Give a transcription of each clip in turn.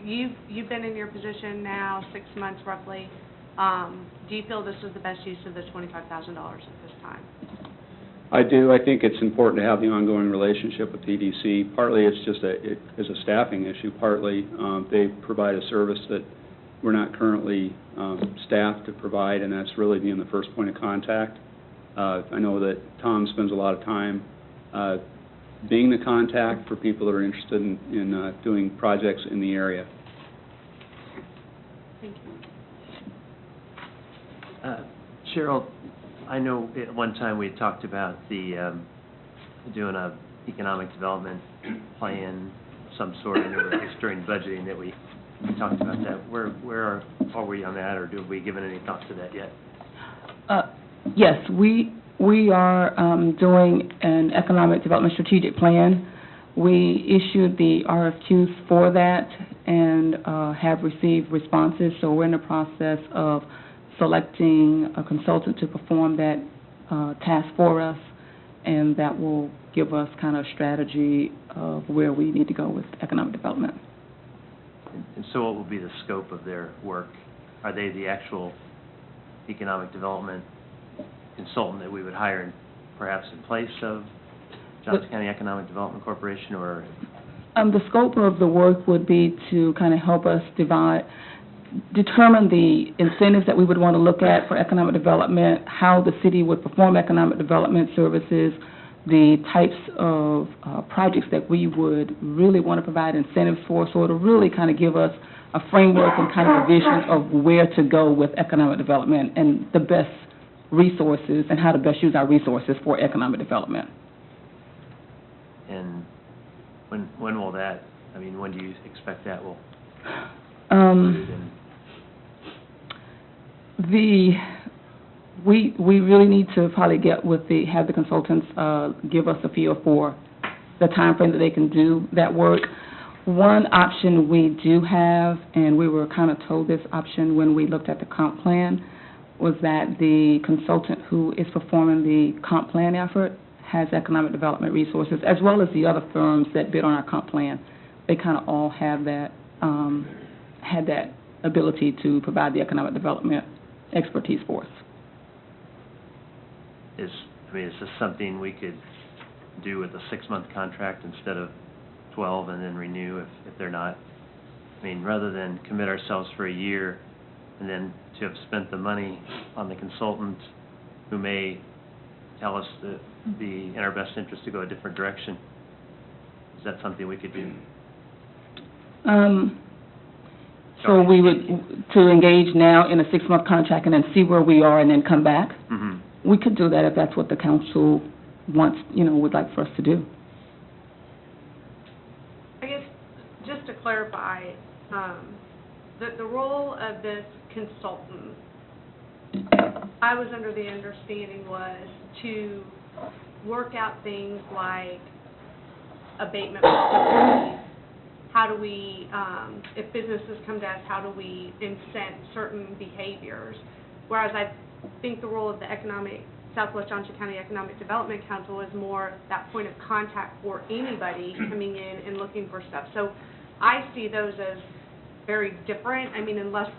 you've been in your position now 6 months roughly. Do you feel this is the best use of the $25,000 at this time? I do. I think it's important to have the ongoing relationship with EDC. Partly it's just it's a staffing issue. Partly they provide a service that we're not currently staffed to provide, and that's really being the first point of contact. I know that Tom spends a lot of time being the contact for people that are interested in doing projects in the area. Thank you. Cheryl, I know at one time we had talked about the doing a economic development plan of some sort, and it was during budgeting that we talked about that. Where are we on that, or have we given any thought to that yet? Yes, we are doing an economic development strategic plan. We issued the RFQs for that and have received responses, so we're in the process of selecting a consultant to perform that task for us, and that will give us kind of a strategy of where we need to go with economic development. And so what will be the scope of their work? Are they the actual economic development consultant that we would hire perhaps in place of Johnson County Economic Development Corporation, or? The scope of the work would be to kind of help us determine the incentives that we would want to look at for economic development, how the city would perform economic development services, the types of projects that we would really want to provide incentives for, so it'll really kind of give us a framework and kind of a vision of where to go with economic development and the best resources and how to best use our resources for economic development. And when will that, I mean, when do you expect that will? We really need to probably get with have the consultants give us a feel for the time frame that they can do that work. One option we do have, and we were kind of told this option when we looked at the comp plan, was that the consultant who is performing the comp plan effort has economic development resources, as well as the other firms that bid on our comp plan. They kind of all have that, had that ability to provide the economic development expertise for us. Is this something we could do with a 6-month contract instead of 12 and then renew if they're not? I mean, rather than commit ourselves for a year and then to have spent the money on the consultant who may tell us that it'd be in our best interest to go a different direction. Is that something we could do? So we would, to engage now in a 6-month contract and then see where we are and then come back? Mm-hmm. We could do that if that's what the council wants, would like for us to do. I guess, just to clarify, the role of this consultant, I was under the understanding was to work out things like abatement policies. How do we, if businesses come to us, how do we incent certain behaviors? Whereas I think the role of the Southwest Johnson County Economic Development Council is more that point of contact for anybody coming in and looking for stuff. So I see those as very different. I mean, unless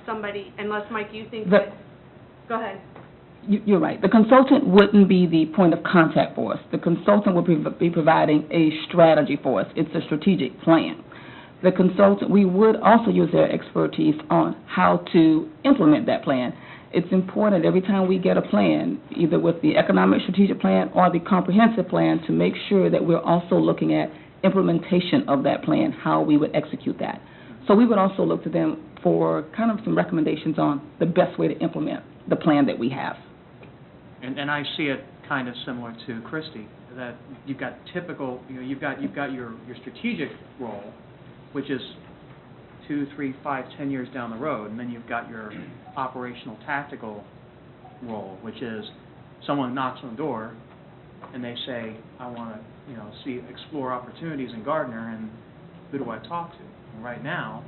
Mike, you think that, go ahead. You're right. The consultant wouldn't be the point of contact for us. The consultant would be providing a strategy for us. It's a strategic plan. The consultant, we would also use their expertise on how to implement that plan. It's important every time we get a plan, either with the economic strategic plan or the comprehensive plan, to make sure that we're also looking at implementation of that plan, how we would execute that. So we would also look to them for kind of some recommendations on the best way to implement the plan that we have. And I see it kind of similar to Christie, that you've got typical, you've got your strategic role, which is 2, 3, 5, 10 years down the road, and then you've got your operational tactical role, which is someone knocks on the door and they say, I want to, explore opportunities in Gardner, and who do I talk to? And right now,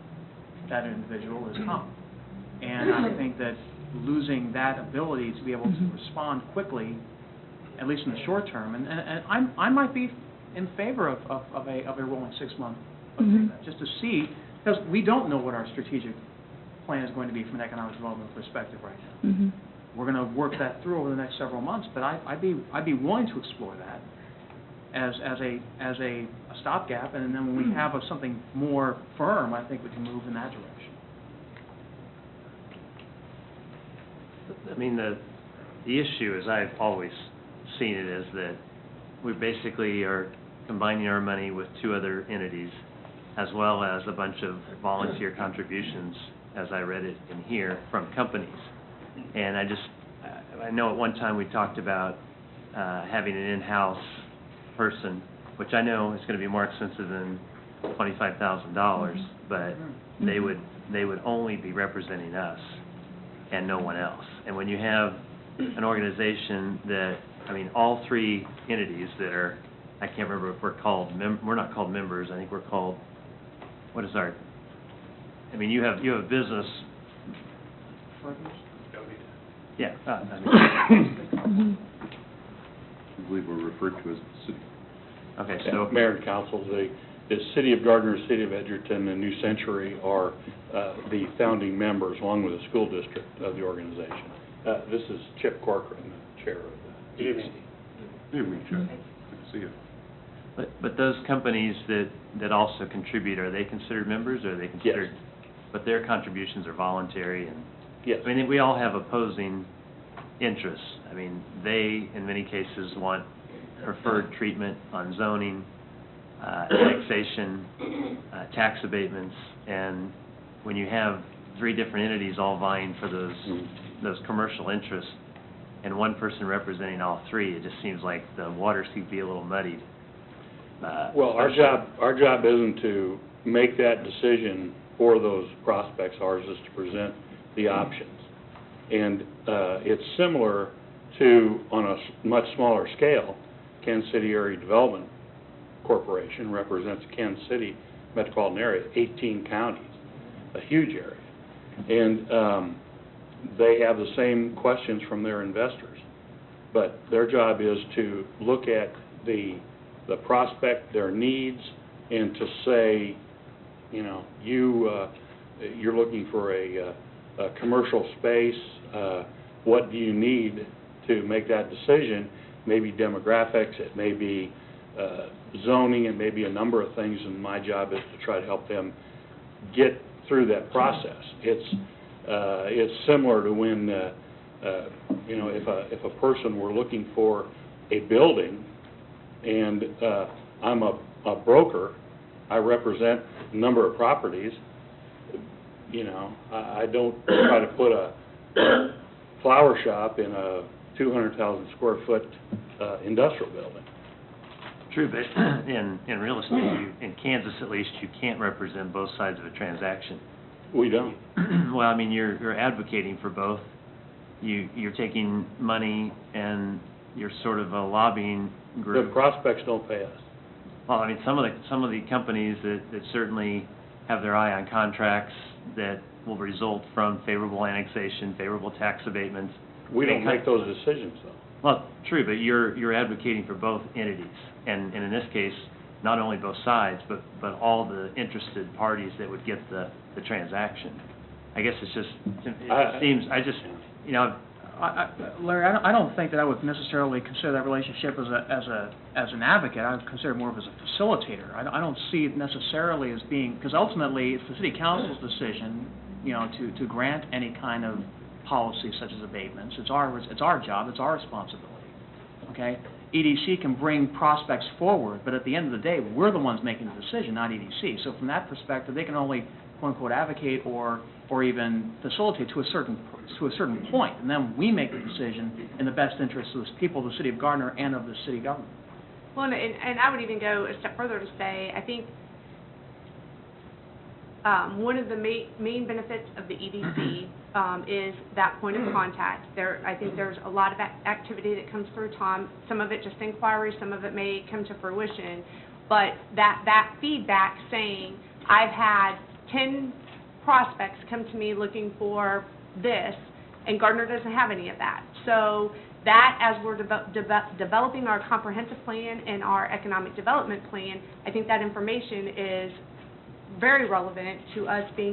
that individual is Tom. And I think that losing that ability to be able to respond quickly, at least in the short term, and I might be in favor of a rolling 6-month, just to see because we don't know what our strategic plan is going to be from an economic development perspective right now. Mm-hmm. We're going to work that through over the next several months, but I'd be willing to explore that as a stopgap, and then when we have something more firm, I think we can move in that direction. I mean, the issue, as I've always seen it, is that we basically are combining our money with two other entities, as well as a bunch of volunteer contributions, as I read it in here, from companies. And I know at one time we talked about having an in-house person, which I know is going to be more expensive than $25,000, but they would only be representing us and no one else. And when you have an organization that, I mean, all three entities that are, I can't remember if we're not called members, I think we're called, what is our, I mean, you have a business. Yeah. I believe we're referred to as the city. Okay, so. Mayor and council, the city of Gardner, city of Edgerton, and New Century are the founding members, along with the school district of the organization. This is Chip Corcoran, the chair of the EDC. Good evening, Chip. Good to see you. But those companies that also contribute, are they considered members, or are they considered? Yes. But their contributions are voluntary, and Yes. I mean, we all have opposing interests. I mean, they, in many cases, want preferred treatment on zoning, annexation, tax abatements, and when you have three different entities all vying for those commercial interests, and one person representing all three, it just seems like the waters could be a little muddied. Well, our job isn't to make that decision for those prospects. Ours is to present the options. And it's similar to, on a much smaller scale, Kansas City Area Development Corporation represents Kansas City metropolitan area, 18 counties, a huge area. And they have the same questions from their investors. But their job is to look at the prospect, their needs, and to say, you know, you're looking for a commercial space, what do you need to make that decision? Maybe demographics, it may be zoning, it may be a number of things, and my job is to try to help them get through that process. It's similar to when, you know, if a person were looking for a building, and I'm a broker, I represent a number of properties, you know, I don't try to put a flower shop in a 200,000 square foot industrial building. True, but in real estate, in Kansas at least, you can't represent both sides of a transaction. We don't. Well, I mean, you're advocating for both. You're taking money and you're sort of a lobbying group. The prospects don't pay us. Well, I mean, some of the companies that certainly have their eye on contracts that will result from favorable annexation, favorable tax abatements. We don't make those decisions, though. Well, true, but you're advocating for both entities, and in this case, not only both sides, but all the interested parties that would get the transaction. I guess it's just, it seems, you know, Larry, I don't think that I would necessarily consider that relationship as an advocate. I would consider it more of as a facilitator. I don't see it necessarily as being, because ultimately it's the city council's decision, you know, to grant any kind of policy such as abatements. It's our job. It's our responsibility. Okay. EDC can bring prospects forward, but at the end of the day, we're the ones making the decision, not EDC. So from that perspective, they can only quote unquote advocate or even facilitate to a certain point, and then we make the decision in the best interest of the people of the city of Gardner and of the city government. Well, and I would even go a step further to say, I think one of the main benefits of the EDC is that point of contact. I think there's a lot of activity that comes through Tom. Some of it just inquiry, some of it may come to fruition. But that feedback saying, I've had 10 prospects come to me looking for this, and Gardner doesn't have any of that. So that, as we're developing our comprehensive plan and our economic development plan, I think that information is very relevant to us being